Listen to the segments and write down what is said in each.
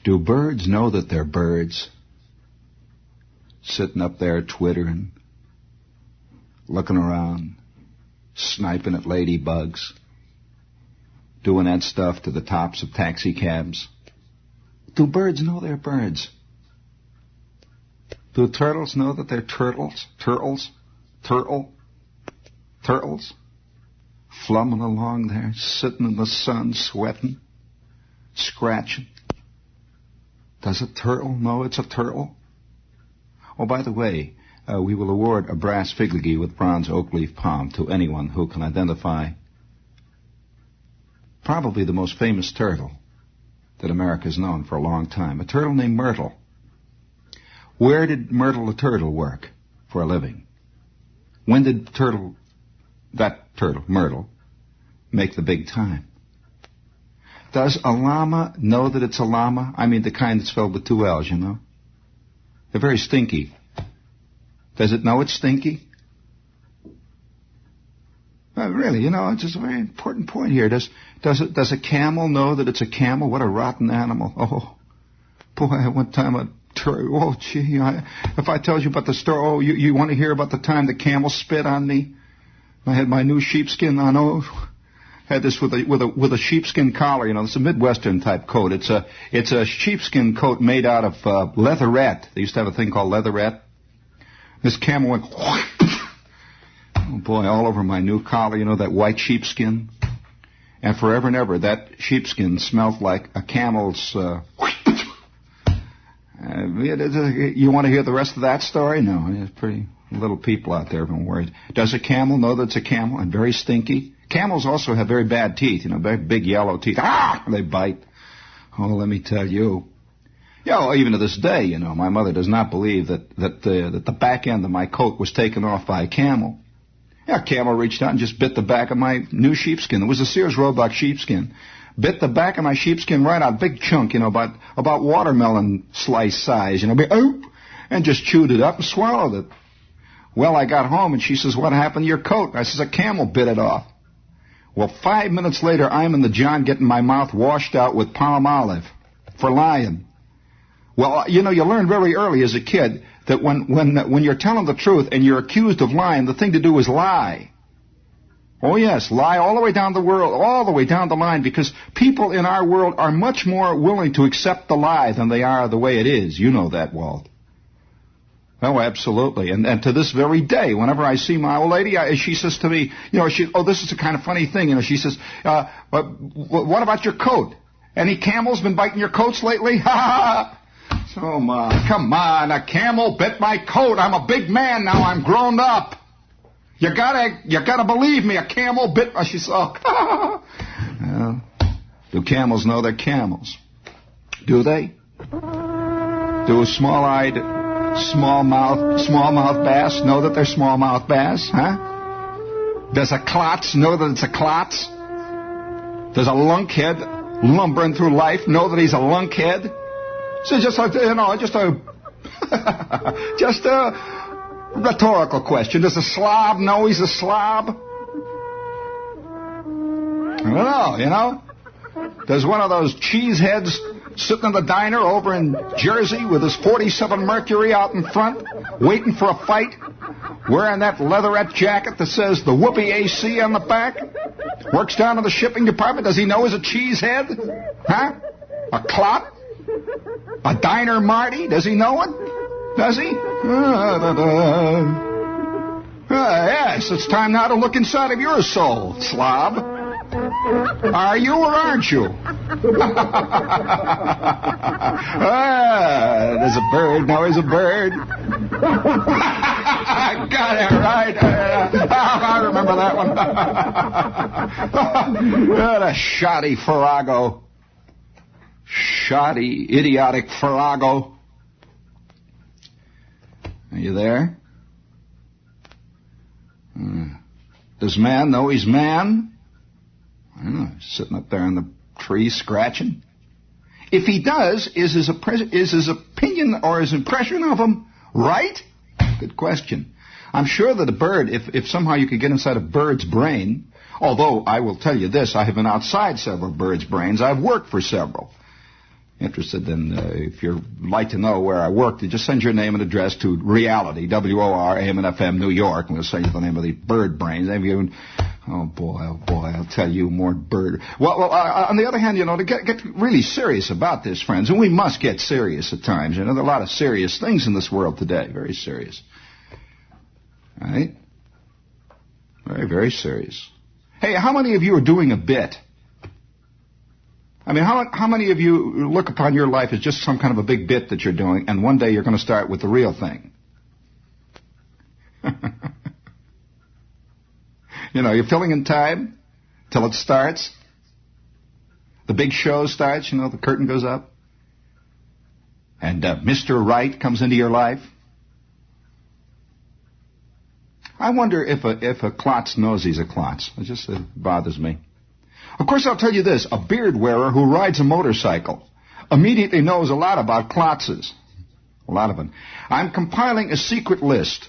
Do birds know that they're birds? Sitting up there twittering, looking around, sniping at ladybugs, doing that stuff to the tops of taxi cabs. Do birds know they're birds? Do turtles know that they're turtles? Turtles? Flumming along there, sitting in the sun, sweating, scratching. Does a turtle know it's a turtle? Oh, by the way, we will award a brass figurine with bronze oak leaf palm to anyone who can identify probably the most famous turtle that America's known for a long time, a turtle named Myrtle. Where did Myrtle the turtle work for a living? When did that turtle, Myrtle, make the big time? Does a llama know that it's a llama? I mean the kind that's spelled with 2 L's, you know? They're very stinky. Does it know it's stinky? Really, you know, it's just a very important point here. Does a camel know that it's a camel? What a rotten animal. Oh, boy, one time if I tell you about the story, you want to hear about the time the camel spit on me? I had my new sheepskin on. Had this with a sheepskin collar. You know, it's a Midwestern type coat. It's a sheepskin coat made out of leatherette. They used to have a thing called leatherette. This camel went, oh boy, all over my new collar. You know, that white sheepskin. And forever and ever, that sheepskin smelled like a camel's. You want to hear the rest of that story? No, there's pretty little people out there have been worried. Does a camel know that it's a camel and very stinky? Camels also have very bad teeth, you know, very big yellow teeth. Ah! They bite. Oh, let me tell you. You know, even to this day, you know, my mother does not believe that the back end of my coat was taken off by a camel. Yeah, a camel reached out and just bit the back of my new sheepskin. It was a Sears Roebuck sheepskin. Bit the back of my sheepskin right out, big chunk, you know, about watermelon slice size, you know, and just chewed it up and swallowed it. Well, I got home and she says, "What happened to your coat?" I says, "A camel bit it off." Well, 5 minutes later, I'm in the John getting my mouth washed out with palm olive for lying. Well, you know, you learn very early as a kid that when you're telling the truth and you're accused of lying, the thing to do is lie. Oh, yes, lie all the way down the world, all the way down the line, because people in our world are much more willing to accept the lie than they are the way it is. You know that, Walt. Oh, absolutely. And to this very day, whenever I see my old lady, she says to me, you know, this is a kind of funny thing. You know, she says, what about your coat? Any camels been biting your coats lately? Ha ha! So, come on, a camel bit my coat. I'm a big man now. I'm grown up. You gotta believe me. A camel bit my. She said, oh. Well, do camels know they're camels? Do they? Do a small-eyed, small-mouth bass know that they're small-mouth bass? Huh? Does a Klotz know that it's a Klotz? Does a lunkhead lumbering through life know that he's a lunkhead? So just a rhetorical question. Does a slob know he's a slob? I don't know, you know? Does one of those cheeseheads sitting in the diner over in Jersey with his 47 Mercury out in front, waiting for a fight, wearing that leatherette jacket that says the Whoopee AC on the back, works down in the shipping department, does he know he's a cheesehead? Huh? A clot? A diner Marty? Does he know it? Does he? Yes, it's time now to look inside of your soul, slob. Are you or aren't you? There's a bird. No, he's a bird. Got it right. I remember that one. What a shoddy farrago. Shoddy, idiotic farrago. Are you there? Does man know he's man? I don't know, sitting up there in the tree scratching. If he does, is his opinion or his impression of him right? Good question. I'm sure that a bird, if somehow you could get inside a bird's brain, although I will tell you this, I have been outside several birds' brains. I've worked for several. interested in, if you'd like to know where I work, you just send your name and address to Reality, WOR, AM and FM, New York, and we'll send you the name of the bird brains. Oh boy, I'll tell you more bird. Well, on the other hand, to get really serious about this, friends, and we must get serious at times. There are a lot of serious things in this world today, very serious. Right? Very, very serious. Hey, how many of you are doing a bit? I mean, how many of you look upon your life as just some kind of a big bit that you're doing, and one day you're going to start with the real thing? You're filling in time till it starts. The big show starts, the curtain goes up. And Mr. Right comes into your life. I wonder if a klotz knows he's a klotz. It just bothers me. Of course, I'll tell you this. A beard wearer who rides a motorcycle immediately knows a lot about klotzes. A lot of them. I'm compiling a secret list.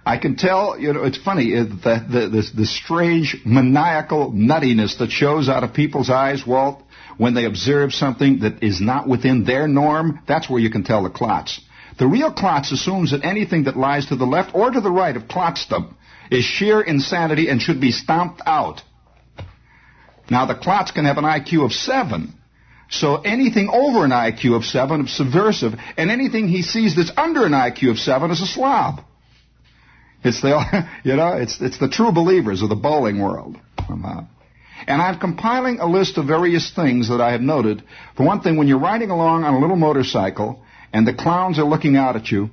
I can tell, it's funny, the strange maniacal nuttiness that shows out of people's eyes, Walt, when they observe something that is not within their norm. That's where you can tell the klotz. The real klotz assumes that anything that lies to the left or to the right of klotzdom is sheer insanity and should be stomped out. Now, the klotz can have an IQ of 7, so anything over an IQ of 7 is subversive, and anything he sees that's under an IQ of 7 is a slob. It's the true believers of the bowling world. And I'm compiling a list of various things that I have noted. For one thing, when you're riding along on a little motorcycle and the clowns are looking out at you,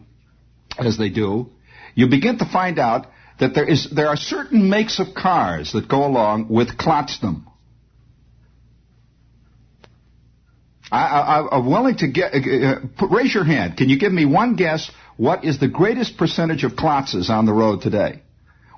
as they do, you begin to find out that there are certain makes of cars that go along with klotzdom. I'm willing to raise your hand. Can you give me one guess? What is the greatest percentage of klotzes on the road today?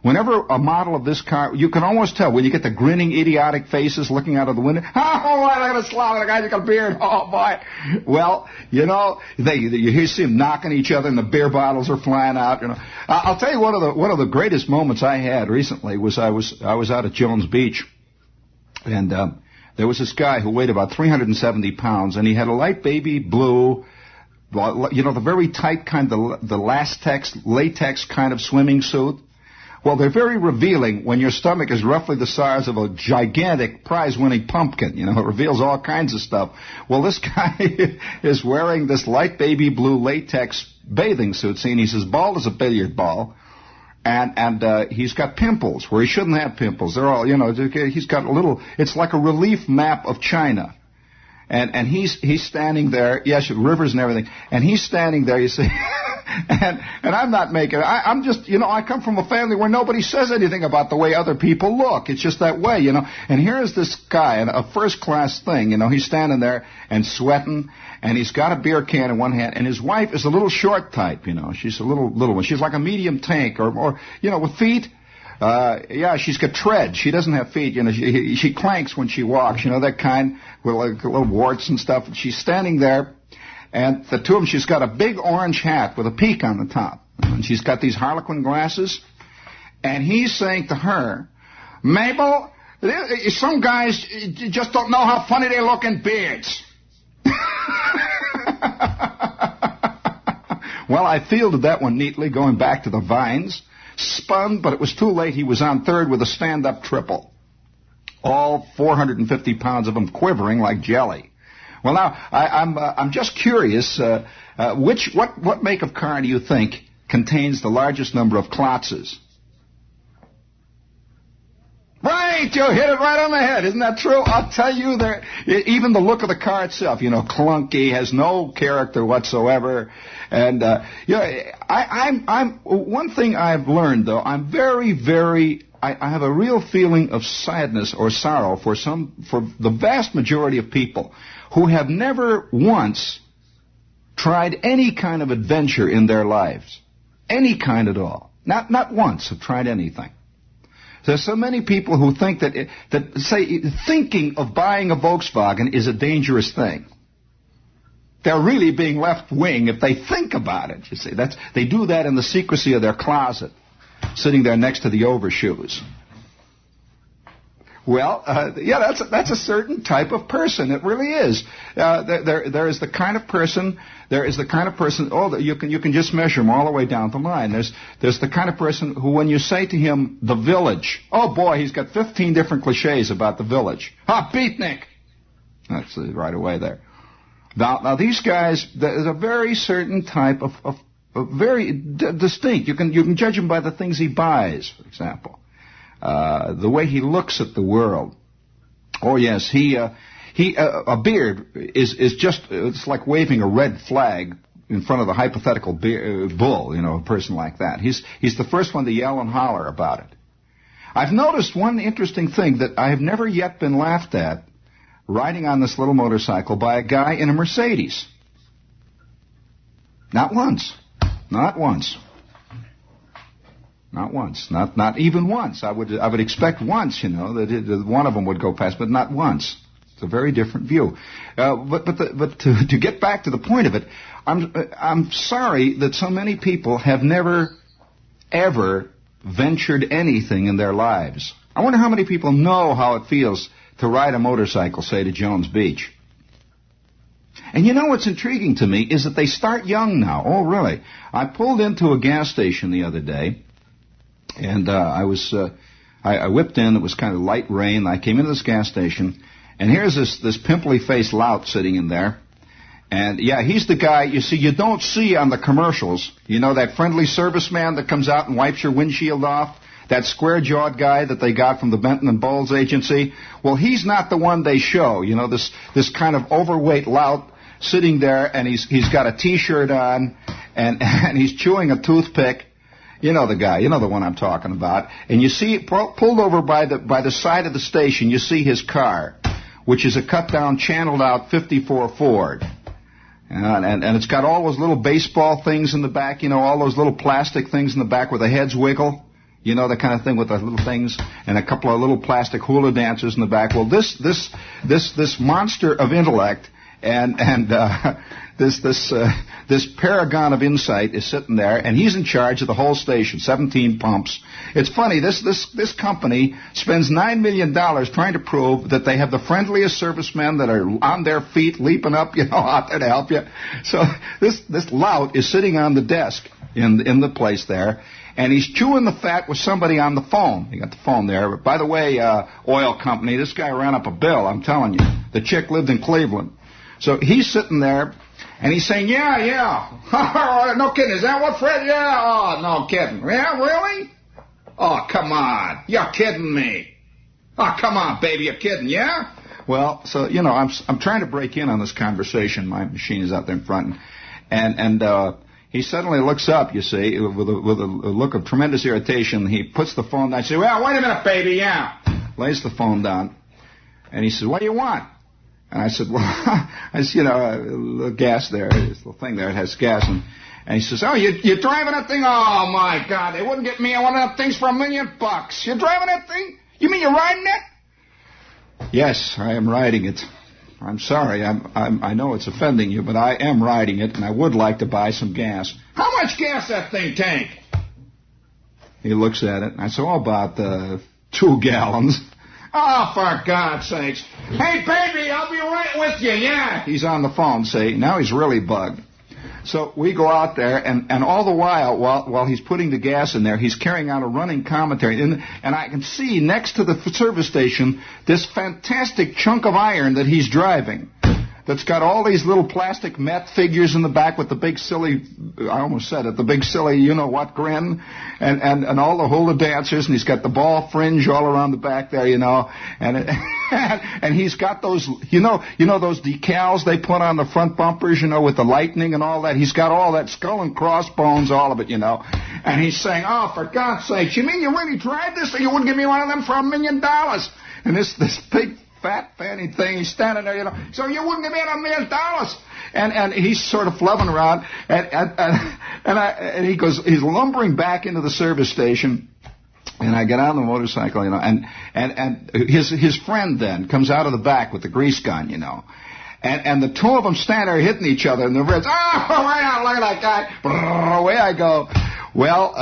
Whenever a model of this car, you can almost tell when you get the grinning, idiotic faces looking out of the window. Oh, boy, look at the slob. The guy's got a beard. Oh, boy. Well, you see them knocking each other, and the beer bottles are flying out. I'll tell you one of the greatest moments I had recently was I was out at Jones Beach, and there was this guy who weighed about 370 pounds, and he had a light baby blue, the very tight kind, the latex kind of swimming suit. Well, they're very revealing when your stomach is roughly the size of a gigantic prize-winning pumpkin. It reveals all kinds of stuff. Well, this guy is wearing this light baby blue latex bathing suit. See, and he's as bald as a billiard ball. And he's got pimples where he shouldn't have pimples. They're all, he's got a little, it's like a relief map of China. And he's standing there, yes, rivers and everything, and he's standing there, you see, and I'm not making it. I'm just, I come from a family where nobody says anything about the way other people look. It's just that way, And here is this guy, a first-class thing, he's standing there and sweating, and he's got a beer can in one hand, and his wife is a little short type, She's a little one. She's like a medium tank, or with feet. She's got tread. She doesn't have feet. She clanks when she walks. That kind with like little warts and stuff. And she's standing there, and the two of them. She's got a big orange hat with a peak on the top, and she's got these Harlequin glasses. And he's saying to her, "Mabel, some guys just don't know how funny they look in beards." Well, I fielded that one neatly, going back to the vines. Spun, but it was too late. He was on third with a stand-up triple. All 450 pounds of them quivering like jelly. Well, now, I'm just curious, what make of car do you think contains the largest number of klotzes? Right, you hit it right on the head. Isn't that true? I'll tell you, even the look of the car itself, clunky, has no character whatsoever. And I'm one thing I've learned though. I'm very, very. I have a real feeling of sadness or sorrow for the vast majority of people who have never once tried any kind of adventure in their lives, any kind at all. Not once have tried anything. There's so many people who think that say thinking of buying a Volkswagen is a dangerous thing. They're really being left-wing if they think about it, you see. They do that in the secrecy of their closet, sitting there next to the overshoes. Well, yeah, that's a certain type of person. It really is. There is the kind of person. Oh, you can just measure him all the way down the line. There's the kind of person who, when you say to him, the village, oh boy, he's got 15 different cliches about the village. Ah, beatnik. That's right away there. Now these guys, there's a very certain type of very distinct. You can judge him by the things he buys, for example. The way he looks at the world. Oh yes, a beard is just, it's like waving a red flag in front of the hypothetical bull, a person like that. He's the first one to yell and holler about it. I've noticed one interesting thing, that I have never yet been laughed at riding on this little motorcycle by a guy in a Mercedes. Not once. Not once. Not once. Not even once. I would expect once, that one of them would go past, but not once. It's a very different view. But to get back to the point of it, I'm sorry that so many people have never, ever ventured anything in their lives. I wonder how many people know how it feels to ride a motorcycle, say, to Jones Beach. And what's intriguing to me is that they start young now. Oh, really? I pulled into a gas station the other day, and I whipped in. It was kind of light rain. I came into this gas station, and here's this pimply-faced lout sitting in there. And, yeah, he's the guy, you don't see on the commercials. That friendly serviceman that comes out and wipes your windshield off? That square-jawed guy that they got from the Benton and Bowles agency? Well, he's not the one they show. This kind of overweight lout sitting there, and he's got a T-shirt on, and he's chewing a toothpick. The guy, the one I'm talking about. And you see, pulled over by the side of the station, you see his car, which is a cut-down, channeled-out 54 Ford. And it's got all those little baseball things in the back, all those little plastic things in the back where the heads wiggle. The kind of thing with the little things, and a couple of little plastic hula dancers in the back. Well, this monster of intellect and this paragon of insight is sitting there, and he's in charge of the whole station, 17 pumps. It's funny, this company spends $9 million trying to prove that they have the friendliest servicemen that are on their feet, leaping up, out there to help you. So this lout is sitting on the desk in the place there, and he's chewing the fat with somebody on the phone. He got the phone there. By the way, oil company, this guy ran up a bill, I'm telling you. The chick lived in Cleveland. So he's sitting there, and he's saying, yeah. No kidding. Is that what, Fred? Yeah. Oh, no kidding. Yeah, really? Oh, come on. You're kidding me. Oh, come on, baby. You're kidding, yeah? Well, so, I'm trying to break in on this conversation. My machine is out there in front. And he suddenly looks up, you see, with a look of tremendous irritation. He puts the phone down. I say, well, wait a minute, baby, yeah. Lays the phone down. And he says, what do you want? And I said, well, a little gas there, this little thing there, it has gas. And he says, oh, you're driving that thing? Oh, my God, they wouldn't get me one of them things for $1 million. You're driving that thing? You mean you're riding it? Yes, I am riding it. I'm sorry, I know it's offending you, but I am riding it, and I would like to buy some gas. How much gas that thing tank? He looks at it, and I said, about 2 gallons. Oh, for God's sakes. Hey, baby, I'll be right with you, yeah. He's on the phone, see. Now he's really bugged. So we go out there, and all the while he's putting the gas in there, he's carrying out a running commentary. And I can see next to the service station this fantastic chunk of iron that he's driving, that's got all these little plastic meth figures in the back with the big silly, I almost said it, the big silly you-know-what grin, and all the hula dancers, and he's got the ball fringe all around the back there, and he's got those, those decals they put on the front bumpers, with the lightning and all that. He's got all that, skull and crossbones, all of it, and he's saying, oh, for God's sake, you mean you really tried this, or you wouldn't give me one of them for $1 million? And this big fat fanny thing, he's standing there, so you wouldn't give me $1 million? And he's sort of flubbing around, and he goes, he's lumbering back into the service station, and I get on the motorcycle, and his friend then comes out of the back with the grease gun, and the two of them stand there hitting each other, and the red's, oh, right on, look at that guy, away I go. Well,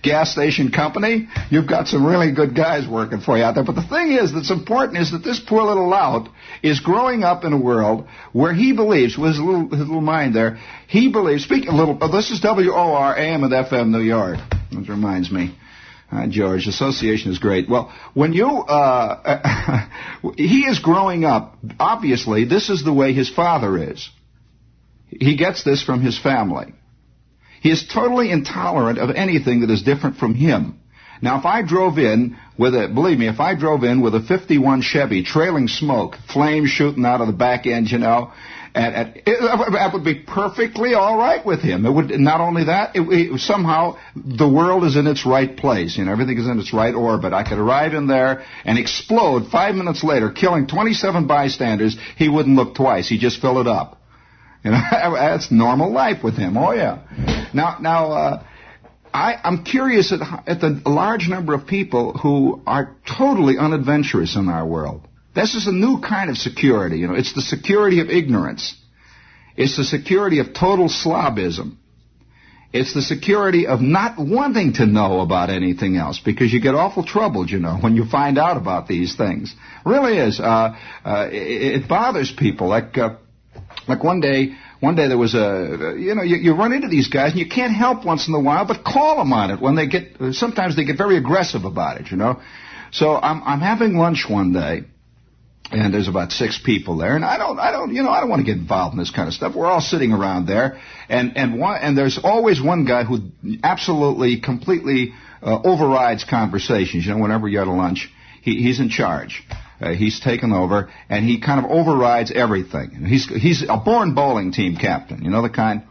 gas station company, you've got some really good guys working for you out there. But the thing is that's important is that this poor little lout is growing up in a world where he believes, with his little mind there, he believes, this is WOR AM and FM New York. That reminds me. George, association is great. Well, when he is growing up, obviously, this is the way his father is. He gets this from his family. He is totally intolerant of anything that is different from him. Now, if I drove in with a 51 Chevy trailing smoke, flames shooting out of the back end, that would be perfectly all right with him. It would not only that, somehow the world is in its right place. Everything is in its right orbit. I could arrive in there and explode 5 minutes later, killing 27 bystanders. He wouldn't look twice. He'd just fill it up. That's normal life with him. Oh yeah. Now, I'm curious at the large number of people who are totally unadventurous in our world. This is a new kind of security. It's the security of ignorance. It's the security of total slobism. It's the security of not wanting to know about anything else because you get awful troubled, when you find out about these things. It really is. It bothers people. Like one day there was you run into these guys and you can't help once in a while but call them on it sometimes they get very aggressive about it, So I'm having lunch one day and there's about 6 people there and I don't want to get involved in this kind of stuff. We're all sitting around there and there's always one guy who absolutely, completely overrides conversations, whenever you're at a lunch. He's in charge. He's taken over, and he kind of overrides everything. He's a born bowling team captain, the kind.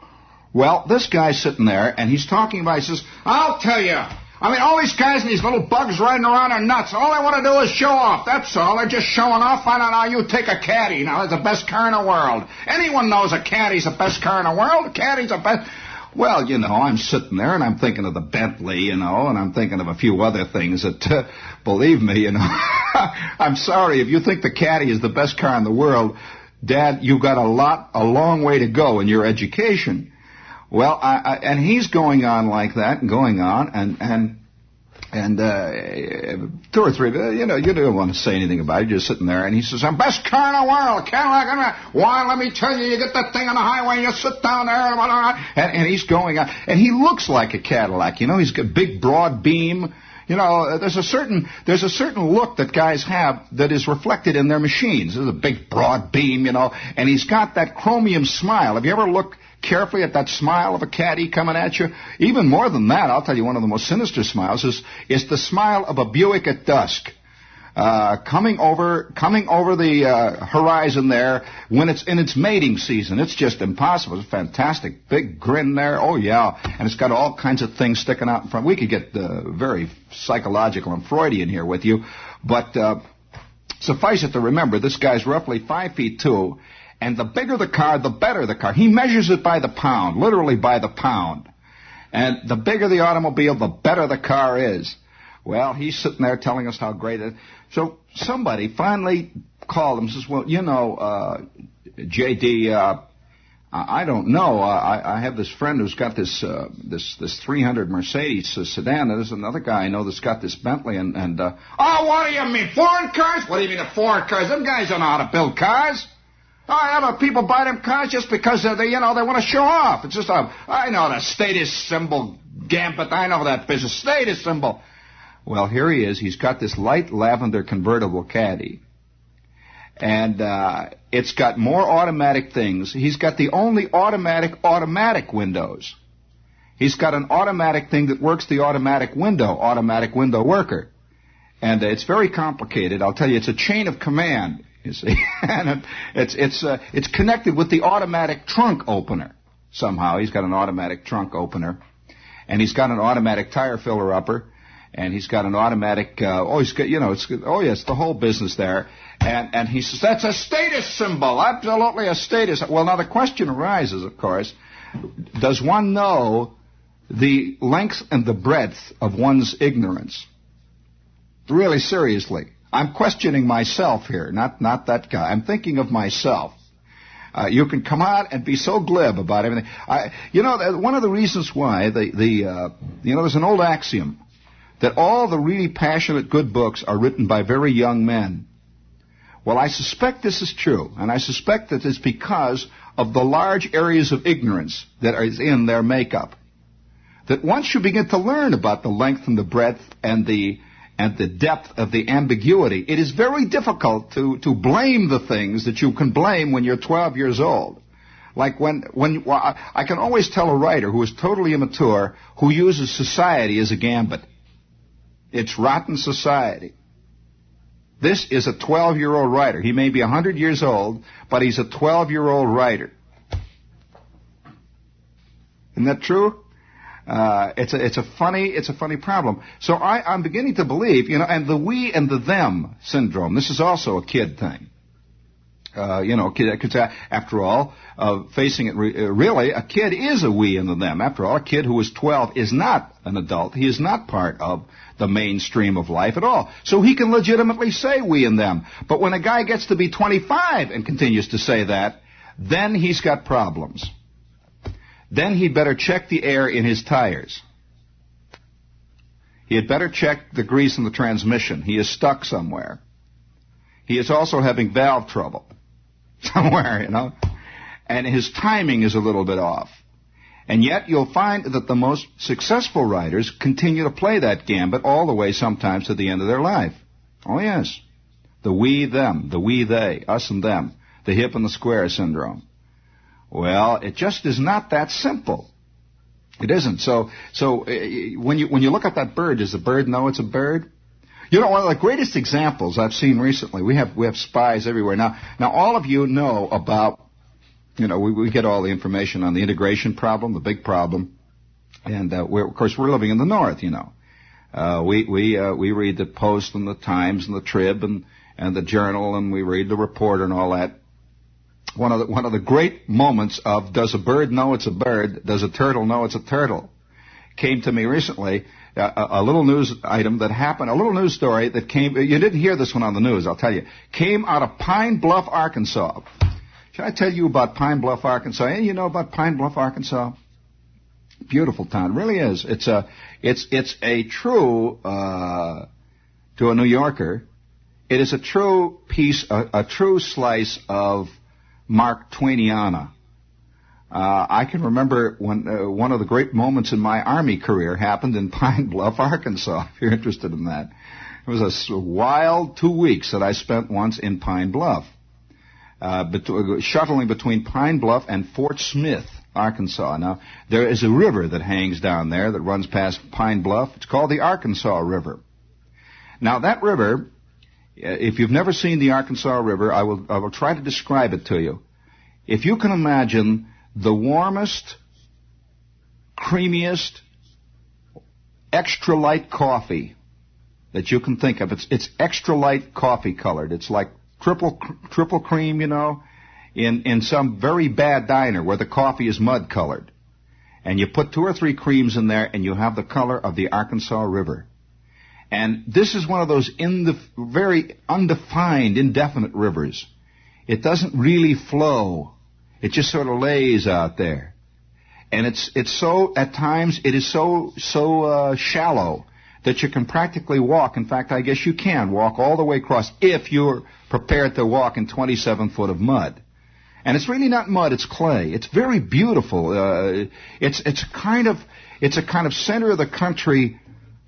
Well, this guy's sitting there, and he's talking about, he says, I'll tell you, all these guys and these little bugs riding around are nuts. All they want to do is show off. That's all. They're just showing off. Find out how you take a caddy. Now, it's the best car in the world. Anyone knows a caddy's the best car in the world. A caddy's the best. Well, I'm sitting there and I'm thinking of the Bentley, and I'm thinking of a few other things that, believe me, I'm sorry, if you think the Caddy is the best car in the world, Dad, you've got a long way to go in your education. Well, and he's going on like that and going on, and 2 or 3, you don't want to say anything about it. You're just sitting there, and he says, "I'm best car in the world, Cadillac." Why? Let me tell you, you get that thing on the highway, and you sit down there, and he's going on, and he looks like a Cadillac. He's got big, broad beam. There's a certain look that guys have that is reflected in their machines. There's a big, broad beam, and he's got that chromium smile. Have you ever looked carefully at that smile of a caddy coming at you? Even more than that, I'll tell you, one of the most sinister smiles is the smile of a Buick at dusk, coming over the horizon there when it's in its mating season. It's just impossible. It's a fantastic big grin there. Oh yeah, and it's got all kinds of things sticking out in front. We could get very psychological and Freudian here with you, but suffice it to remember, this guy's roughly 5'2". And the bigger the car, the better the car. He measures it by the pound, literally by the pound. And the bigger the automobile, the better the car is. Well, he's sitting there telling us how great it is. So somebody finally called him and says, well, J.D., I don't know. I have this friend who's got this 300 Mercedes sedan. There's another guy I know that's got this Bentley. Oh, what do you mean? Foreign cars? What do you mean the foreign cars? Them guys don't know how to build cars. People buy them cars just because they want to show off. It's just I know the status symbol gambit. I know that business. Status symbol. Well, here he is. He's got this light lavender convertible Caddy. And it's got more automatic things. He's got the only automatic windows. He's got an automatic thing that works the automatic window worker. And it's very complicated. I'll tell you, it's a chain of command. You see, and it's connected with the automatic trunk opener. Somehow he's got an automatic trunk opener, and he's got an automatic tire filler upper, and he's got an automatic. It's the whole business there. And he says that's a status symbol, absolutely a status. Well, now the question arises, of course, does one know the length and the breadth of one's ignorance? Really, seriously. I'm questioning myself here, not that guy. I'm thinking of myself. You can come out and be so glib about everything. One of the reasons why there's an old axiom that all the really passionate good books are written by very young men. Well, I suspect this is true, and I suspect that it's because of the large areas of ignorance that is in their makeup. That once you begin to learn about the length and the breadth and the depth of the ambiguity, it is very difficult to blame the things that you can blame when you're 12 years old. Like I can always tell a writer who is totally immature who uses society as a gambit. It's rotten society. This is a 12-year-old writer. He may be 100 years old, but he's a 12-year-old writer. Isn't that true? It's a funny problem. So I'm beginning to believe, and the we and the them syndrome. This is also a kid thing. After all, facing it really, a kid is a we and the them. After all, a kid who is 12 is not an adult. He is not part of the mainstream of life at all. So he can legitimately say we and them. But when a guy gets to be 25 and continues to say that, then he's got problems. Then he'd better check the air in his tires. He had better check the grease in the transmission. He is stuck somewhere. He is also having valve trouble somewhere, and his timing is a little bit off. And yet you'll find that the most successful writers continue to play that gambit all the way sometimes to the end of their life. Oh, yes. The we, them, the we, they, us and them, the hip and the square syndrome. Well, it just is not that simple. It isn't. So when you look at that bird, does the bird know it's a bird? One of the greatest examples I've seen recently, we have spies everywhere. Now all of you know about, we get all the information on the integration problem, the big problem, and of course we're living in the North, we read the Post and the Times and the Trib and the Journal, and we read the Reporter and all that. One of the great moments of does a bird know it's a bird, does a turtle know it's a turtle, came to me recently. A little news item that happened, a little news story that came, you didn't hear this one on the news, I'll tell you, came out of Pine Bluff, Arkansas. Should I tell you about Pine Bluff, Arkansas? Any of you know about Pine Bluff, Arkansas? Beautiful town, it really is. It's a true, to a New Yorker, it is a true piece, a true slice of Mark Twainiana. I can remember when one of the great moments in my Army career happened in Pine Bluff, Arkansas, if you're interested in that. It was a wild 2 weeks that I spent once in Pine Bluff, shuttling between Pine Bluff and Fort Smith, Arkansas. Now, there is a river that hangs down there that runs past Pine Bluff. It's called the Arkansas River. Now, that river, if you've never seen the Arkansas River, I will try to describe it to you. If you can imagine the warmest, creamiest, extra light coffee that you can think of. It's extra light coffee colored. It's like triple cream, in some very bad diner where the coffee is mud colored. And you put 2 or 3 creams in there and you have the color of the Arkansas River. And this is one of those very undefined, indefinite rivers. It doesn't really flow. It just sort of lays out there. And it's so, at times, it is so shallow that you can practically walk. In fact, I guess you can walk all the way across if you're prepared to walk in 27 foot of mud. And it's really not mud, it's clay. It's very beautiful. It's a kind of center of the country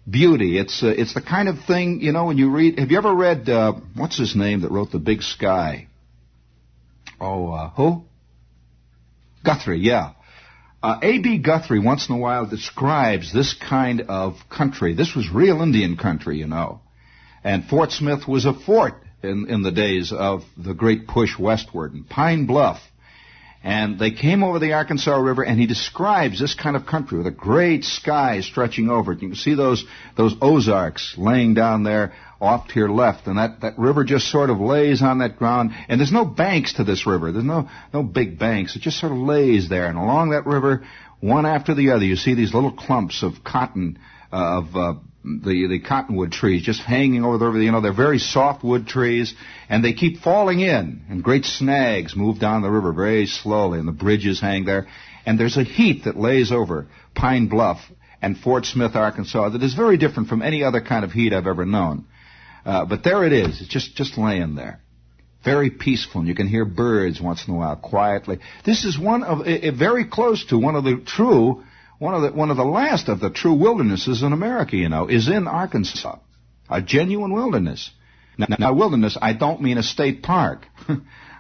beauty. It's the kind of thing, when you read, have you ever read, what's his name that wrote The Big Sky? Who? Guthrie, yeah. A.B. Guthrie once in a while describes this kind of country. This was real Indian country, And Fort Smith was a fort in the days of the great push westward, and Pine Bluff. And they came over the Arkansas River, and he describes this kind of country with a great sky stretching over it. You can see those Ozarks laying down there off to your left, and that river just sort of lays on that ground. And there's no banks to this river. There's no big banks. It just sort of lays there. And along that river, one after the other, you see these little clumps of cotton, of the cottonwood trees just hanging over the river. You know, they're very soft wood trees, and they keep falling in, and great snags move down the river very slowly, and the bridges hang there. And there's a heat that lays over Pine Bluff and Fort Smith, Arkansas, that is very different from any other kind of heat I've ever known. But there it is. It's just laying there. Very peaceful, and you can hear birds once in a while quietly. This is very close to one of the last of the true wildernesses in America, you know, is in Arkansas. A genuine wilderness. Now, wilderness, I don't mean a state park.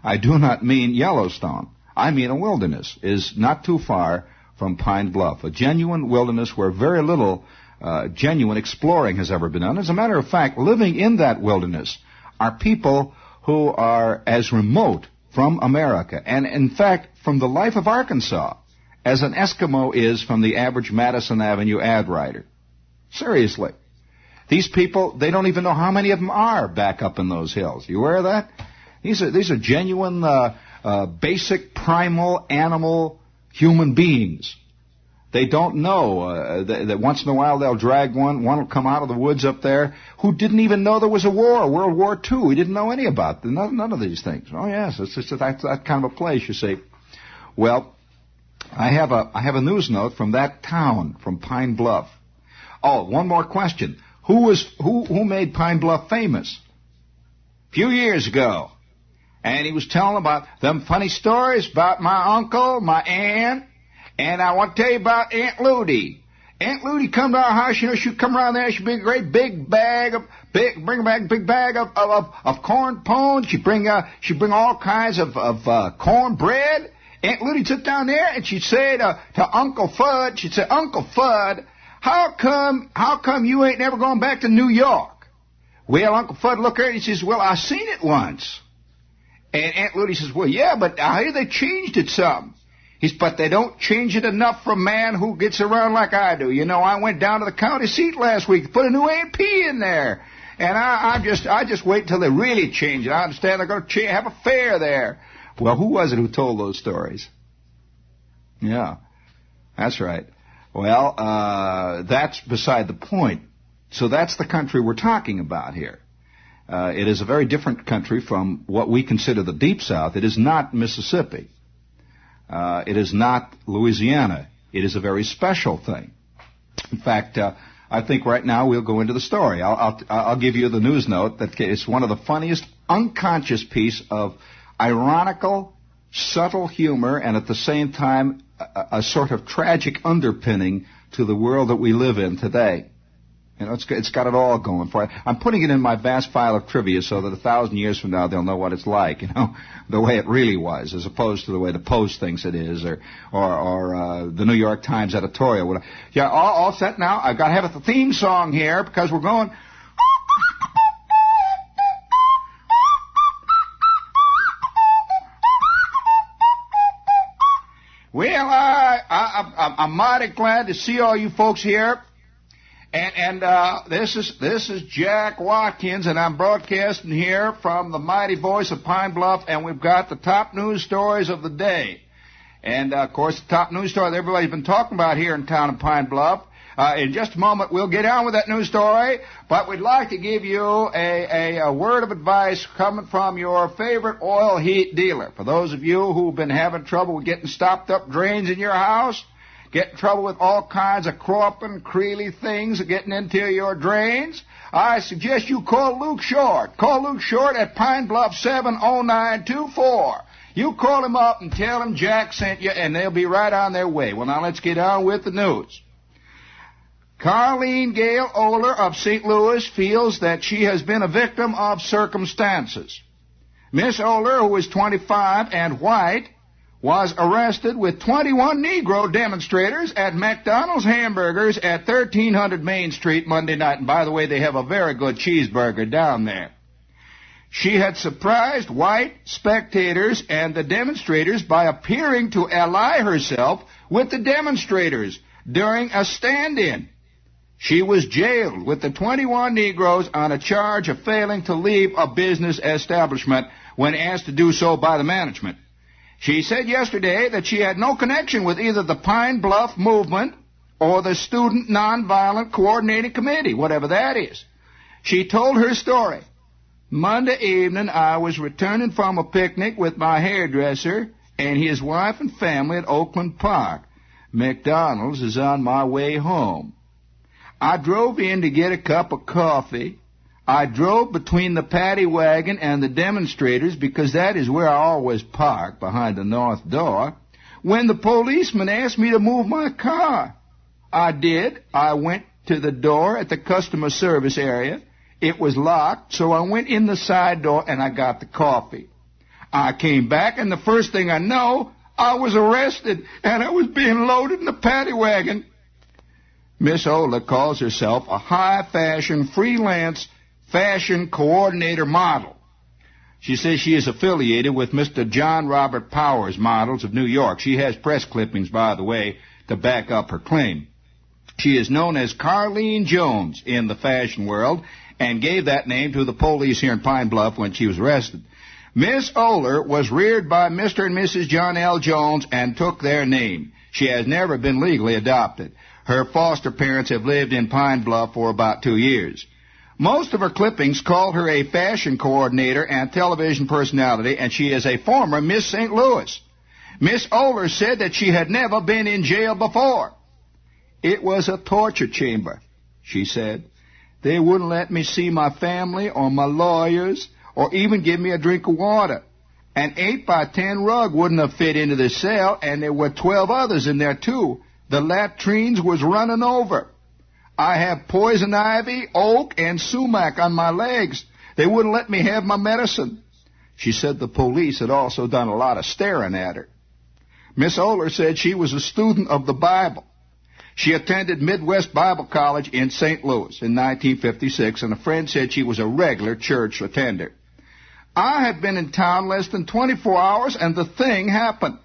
I do not mean Yellowstone. I mean a wilderness is not too far from Pine Bluff. A genuine wilderness where very little genuine exploring has ever been done. As a matter of fact, living in that wilderness are people who are as remote from America, and in fact from the life of Arkansas, as an Eskimo is from the average Madison Avenue ad writer. Seriously. These people, they don't even know how many of them are back up in those hills. You aware of that? These are genuine, basic, primal, animal human beings. They don't know that once in a while they'll drag one will come out of the woods up there who didn't even know there was a war, World War II. He didn't know any about them. None of these things. Oh, yes, it's just that kind of a place, you see. Well, I have a news note from that town, from Pine Bluff. Oh, one more question. Who made Pine Bluff famous? A few years ago. And he was telling about them funny stories about my uncle, my aunt, and I want to tell you about Aunt Ludy. Aunt Ludy come to our house, you know, she'd come around there, she'd bring a great big bag bring back a big bag of corn pones. She'd bring all kinds of cornbread. Aunt Ludy took down there and she'd say to Uncle Fudd, she'd say, Uncle Fudd, how come you ain't never gone back to New York? Well, Uncle Fudd looked at her and he says, well, I seen it once. And Aunt Ludy says, well, yeah, but I hear they changed it some. But they don't change it enough for a man who gets around like I do. You know, I went down to the county seat last week, put a new AP in there. And I just wait till they really change it. I understand they're going to have a fair there. Well, who was it who told those stories? Yeah, that's right. Well, that's beside the point. So that's the country we're talking about here. It is a very different country from what we consider the Deep South. It is not Mississippi. It is not Louisiana. It is a very special thing. In fact, I think right now we'll go into the story. I'll give you the news note that it's one of the funniest unconscious piece of ironical, subtle humor, and at the same time a sort of tragic underpinning to the world that we live in today. You know, it's got it all going for it. I'm putting it in my vast file of trivia so that 1,000 years from now they'll know what it's like, you know, the way it really was, as opposed to the way the Post thinks it is, or the New York Times editorial. Yeah, all set now. I've got to have a theme song here because we're going. Well, I'm mighty glad to see all you folks here. And this is Jack Watkins, and I'm broadcasting here from the mighty voice of Pine Bluff, and we've got the top news stories of the day. And, of course, the top news story that everybody's been talking about here in town of Pine Bluff. In just a moment, we'll get on with that news story, but we'd like to give you a word of advice coming from your favorite oil heat dealer. For those of you who've been having trouble with getting stopped up drains in your house, get in trouble with all kinds of cropping, creely things getting into your drains, I suggest you call Luke Short. Call Luke Short at Pine Bluff 70924. You call him up and tell him Jack sent you, and they'll be right on their way. Well, now let's get on with the news. Carleen Gale Oler of St. Louis feels that she has been a victim of circumstances. Miss Oler, who is 25 and white, was arrested with 21 Negro demonstrators at McDonald's Hamburgers at 1300 Main Street Monday night. And by the way, they have a very good cheeseburger down there. She had surprised white spectators and the demonstrators by appearing to ally herself with the demonstrators during a stand-in. She was jailed with the 21 Negroes on a charge of failing to leave a business establishment when asked to do so by the management. She said yesterday that she had no connection with either the Pine Bluff movement or the Student Nonviolent Coordinating Committee, whatever that is. She told her story. Monday evening, I was returning from a picnic with my hairdresser and his wife and family at Oakland Park. McDonald's is on my way home. I drove in to get a cup of coffee. I drove between the paddy wagon and the demonstrators because that is where I always park, behind the north door, when the policeman asked me to move my car. I did. I went to the door at the customer service area. It was locked, so I went in the side door and I got the coffee. I came back, and the first thing I know, I was arrested, and I was being loaded in the paddy wagon. Miss Ola calls herself a high-fashion freelance fashion coordinator model. She says she is affiliated with Mr. John Robert Powers Models of New York. She has press clippings, by the way, to back up her claim. She is known as Carleen Jones in the fashion world and gave that name to the police here in Pine Bluff when she was arrested. Miss Oler was reared by Mr. and Mrs. John L. Jones and took their name. She has never been legally adopted. Her foster parents have lived in Pine Bluff for about 2 years. Most of her clippings called her a fashion coordinator and television personality, and she is a former Miss St. Louis. Miss Oler said that she had never been in jail before. It was a torture chamber, she said. They wouldn't let me see my family or my lawyers or even give me a drink of water. An 8x10 rug wouldn't have fit into the cell, and there were 12 others in there, too. The latrines was running over. I have poison ivy, oak, and sumac on my legs. They wouldn't let me have my medicine. She said the police had also done a lot of staring at her. Miss Oler said she was a student of the Bible. She attended Midwest Bible College in St. Louis in 1956, and a friend said she was a regular church attender. I had been in town less than 24 hours, and the thing happened.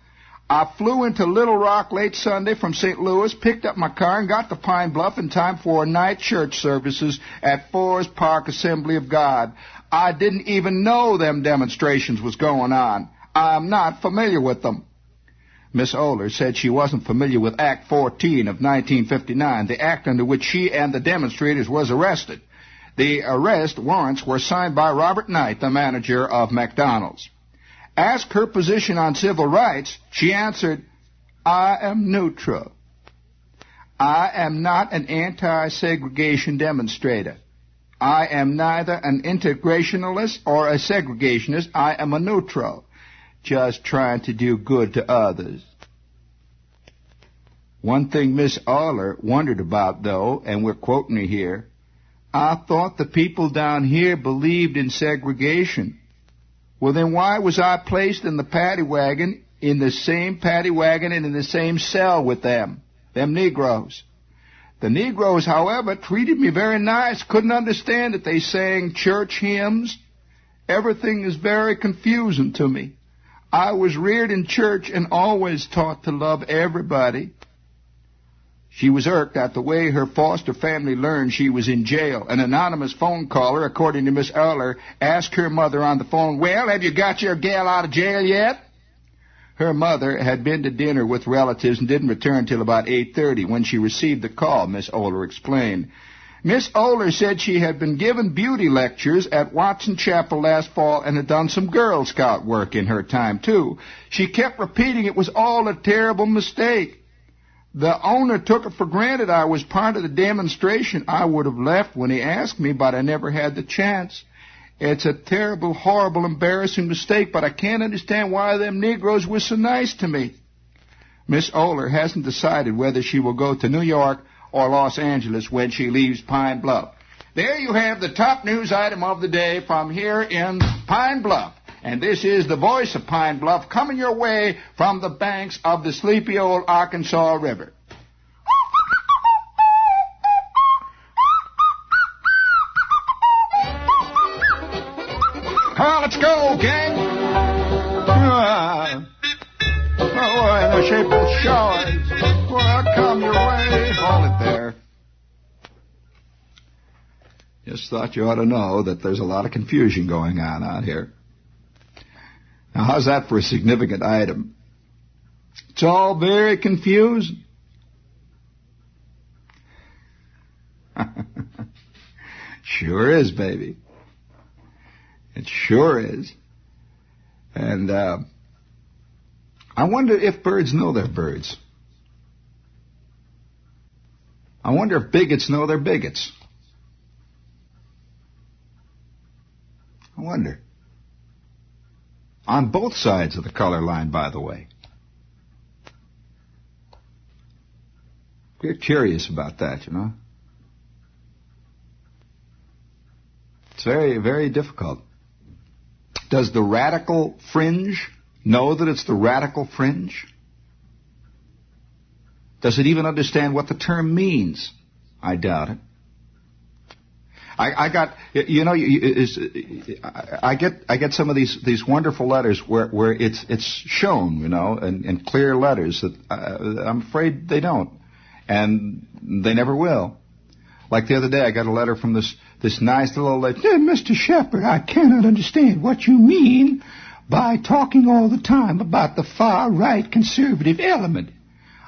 I flew into Little Rock late Sunday from St. Louis, picked up my car, and got to Pine Bluff in time for night church services at Forest Park Assembly of God. I didn't even know them demonstrations was going on. I'm not familiar with them. Miss Oler said she wasn't familiar with Act 14 of 1959, the act under which she and the demonstrators was arrested. The arrest warrants were signed by Robert Knight, the manager of McDonald's. Asked her position on civil rights, she answered, I am neutral. I am not an anti-segregation demonstrator. I am neither an integrationalist or a segregationist. I am a neutral, just trying to do good to others. One thing Miss Oler wondered about, though, and we're quoting her here, I thought the people down here believed in segregation. Well, then why was I placed in the paddy wagon, in the same paddy wagon and in the same cell with them Negroes? The Negroes, however, treated me very nice, couldn't understand that they sang church hymns. Everything is very confusing to me. I was reared in church and always taught to love everybody. She was irked at the way her foster family learned she was in jail. An anonymous phone caller, according to Miss Oler, asked her mother on the phone, well, have you got your gal out of jail yet? Her mother had been to dinner with relatives and didn't return till about 8:30 when she received the call, Miss Oler explained. Miss Oler said she had been given beauty lectures at Watson Chapel last fall and had done some Girl Scout work in her time, too. She kept repeating it was all a terrible mistake. The owner took it for granted I was part of the demonstration. I would have left when he asked me, but I never had the chance. It's a terrible, horrible, embarrassing mistake, but I can't understand why them Negroes were so nice to me. Miss Oler hasn't decided whether she will go to New York or Los Angeles when she leaves Pine Bluff. There you have the top news item of the day from here in Pine Bluff. And this is the voice of Pine Bluff coming your way from the banks of the sleepy old Arkansas River. Oh, let's go, gang. Oh, in the shape of showers. Well, come your way. Hold it there. Just thought you ought to know that there's a lot of confusion going on out here. Now, how's that for a significant item? It's all very confusing. sure is, baby. It sure is. And I wonder if birds know they're birds. I wonder if bigots know they're bigots. I wonder. On both sides of the color line, by the way. We're curious about that, you know. It's very, very difficult. Does the radical fringe know that it's the radical fringe? Does it even understand what the term means? I doubt it. I got, you know, I get some of these wonderful letters where it's shown, you know, in clear letters that I'm afraid they don't, and they never will. Like the other day, I got a letter from this nice little old lady. Mr. Shepherd, I cannot understand what you mean by talking all the time about the far-right conservative element.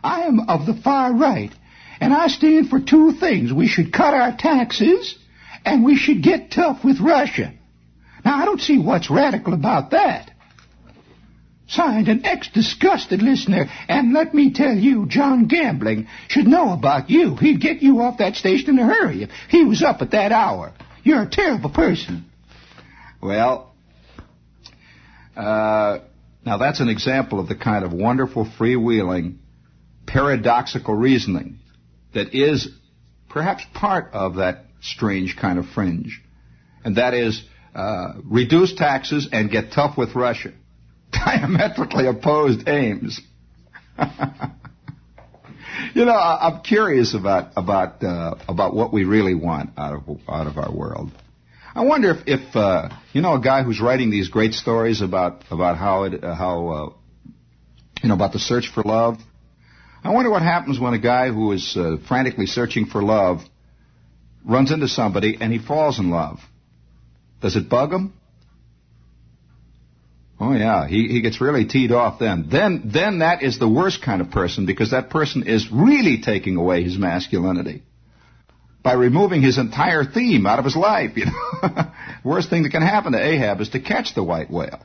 I am of the far right, and I stand for two things. We should cut our taxes, and we should get tough with Russia. Now, I don't see what's radical about that. Signed, an ex-disgusted listener, and let me tell you, John Gambling should know about you. He'd get you off that station in a hurry if he was up at that hour. You're a terrible person. Well, now that's an example of the kind of wonderful, freewheeling, paradoxical reasoning that is perhaps part of that strange kind of fringe. And that is reduce taxes and get tough with Russia. Diametrically opposed aims. You know, I'm curious about what we really want out of our world. I wonder if you know, a guy who's writing these great stories about how you know, about the search for love. I wonder what happens when a guy who is frantically searching for love runs into somebody and he falls in love. Does it bug him? Oh, yeah, he gets really teed off then. Then that is the worst kind of person, because that person is really taking away his masculinity by removing his entire theme out of his life. You know? Worst thing that can happen to Ahab is to catch the white whale.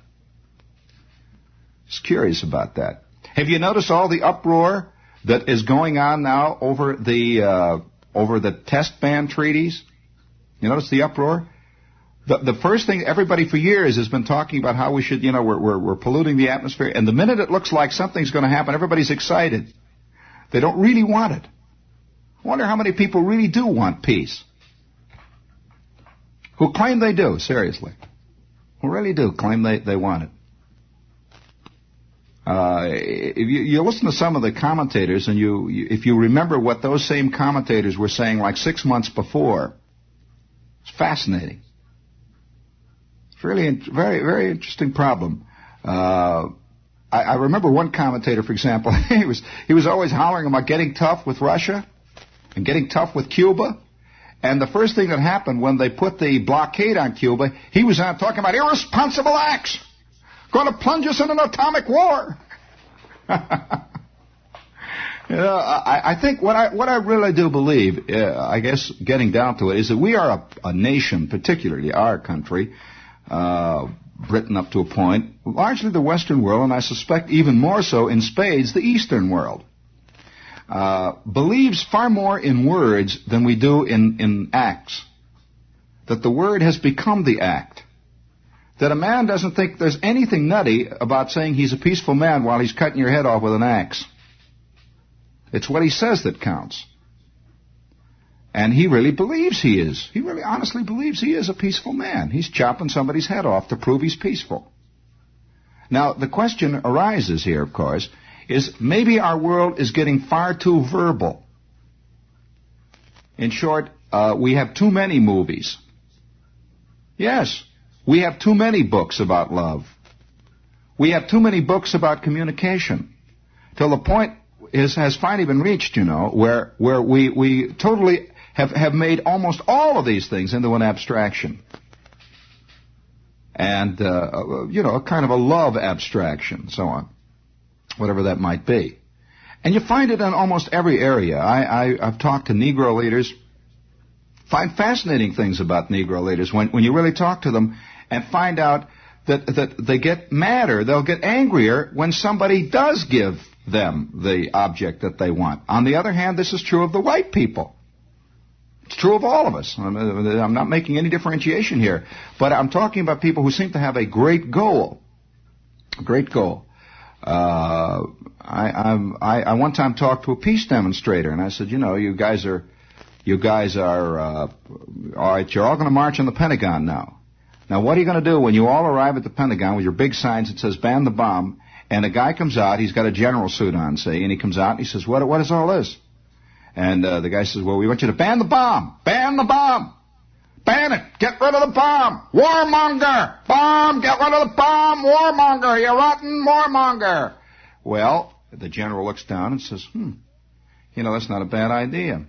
Just curious about that. Have you noticed all the uproar that is going on now over the test ban treaties? You notice the uproar? The first thing, everybody for years has been talking about how we should, you know, we're polluting the atmosphere, and the minute it looks like something's going to happen, everybody's excited. They don't really want it. I wonder how many people really do want peace. Who claim they do, seriously. Who really do claim they want it. If you listen to some of the commentators, and if you remember what those same commentators were saying like 6 months before, it's fascinating. Really, very, very interesting problem. I remember one commentator, for example, he was always hollering about getting tough with Russia and getting tough with Cuba. And the first thing that happened when they put the blockade on Cuba, he was talking about irresponsible acts, going to plunge us in an atomic war. You know, I think what I really do believe, I guess, getting down to it, is that we are a nation, particularly our country. Britain up to a point, largely the Western world, and I suspect even more so in spades the Eastern world, believes far more in words than we do in acts. That the word has become the act. That a man doesn't think there's anything nutty about saying he's a peaceful man while he's cutting your head off with an axe. It's what he says that counts. And he really believes he is. He really honestly believes he is a peaceful man. He's chopping somebody's head off to prove he's peaceful. Now, the question arises here, of course, is maybe our world is getting far too verbal. In short, we have too many movies. Yes, we have too many books about love. We have too many books about communication. Till the point has finally been reached, you know, where we totally have made almost all of these things into an abstraction. And, you know, a kind of a love abstraction, so on, whatever that might be. And you find it in almost every area. I've talked to Negro leaders find fascinating things about Negro leaders when you really talk to them and find out that they get madder, they'll get angrier when somebody does give them the object that they want. On the other hand, this is true of the white people. It's true of all of us. I'm not making any differentiation here, but I'm talking about people who seem to have a great goal. A great goal. I one time talked to a peace demonstrator, and I said, you guys are all right. You're all going to march on the Pentagon now. Now, what are you going to do when you all arrive at the Pentagon with your big signs that says "Ban the Bomb"? And a guy comes out. He's got a general suit on, say, and he comes out and he says, "What is all this?" And the guy says, "Well, we want you to ban the bomb. Ban the bomb. Ban it. Get rid of the bomb. Warmonger. Bomb. Get rid of the bomb. Warmonger. You rotten warmonger." Well, the general looks down and says, that's not a bad idea.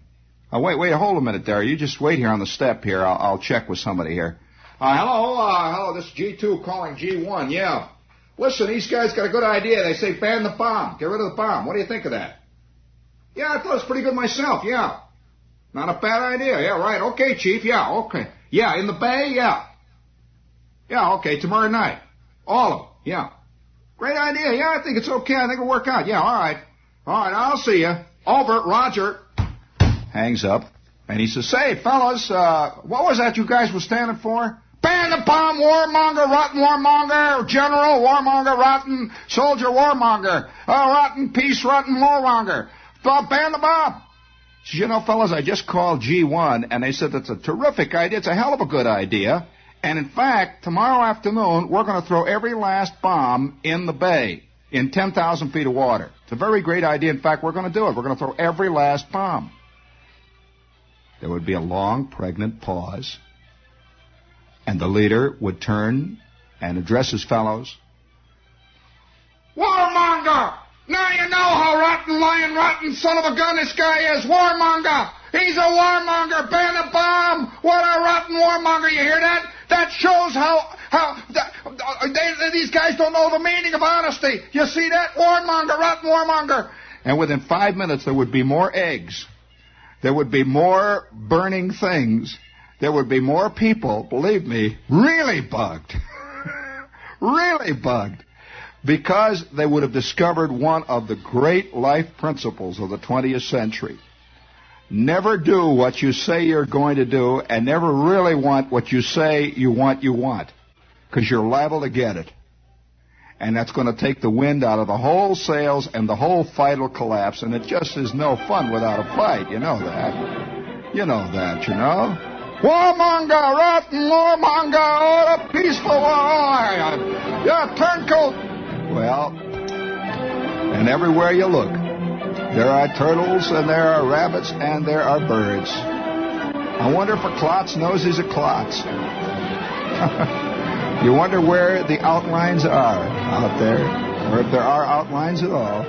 Wait, hold a minute there. You just wait here on the step here. I'll check with somebody here. Hello, this is G2 calling G1, yeah. Listen, these guys got a good idea. They say ban the bomb. Get rid of the bomb. What do you think of that? Yeah, I thought it was pretty good myself, yeah. Not a bad idea. Yeah, right. Okay, Chief. Yeah, okay. Yeah, in the Bay? Yeah. Yeah, okay, tomorrow night. All of them. Yeah. Great idea. Yeah, I think it's okay. I think it'll work out. Yeah, all right. All right, I'll see you. Over. Roger. Hangs up. And he says, "Say, fellas, what was that you guys were standing for? Ban the bomb, warmonger, rotten warmonger, general, warmonger, rotten, soldier, warmonger, rotten, peace, rotten, warmonger. Ban the bomb." He says, fellas, I just called G1, and they said that's a terrific idea. It's a hell of a good idea. And, in fact, tomorrow afternoon, we're going to throw every last bomb in the Bay in 10,000 feet of water. It's a very great idea. In fact, we're going to do it. We're going to throw every last bomb. There would be a long, pregnant pause, and the leader would turn and address his fellows. "Warmonger! Now you know how rotten, lying, rotten son of a gun this guy is. Warmonger! He's a warmonger! Ban the bomb! What a rotten warmonger! You hear that? That shows these guys don't know the meaning of honesty. You see that? Warmonger, rotten warmonger!" And within 5 minutes, there would be more eggs. There would be more burning things. There would be more people, believe me, really bugged. Really bugged. Because they would have discovered one of the great life principles of the 20th century. Never do what you say you're going to do, and never really want what you say you want. Because you're liable to get it. And that's going to take the wind out of the whole sails, and the whole fight will collapse, and it just is no fun without a fight. You know that. You know that. Warmonger, rotten warmonger, oh, a peaceful war. Yeah, turncoat. Well, and everywhere you look, there are turtles, and there are rabbits, and there are birds. I wonder if a Klotz knows he's a Klotz. You wonder where the outlines are out there, or if there are outlines at all.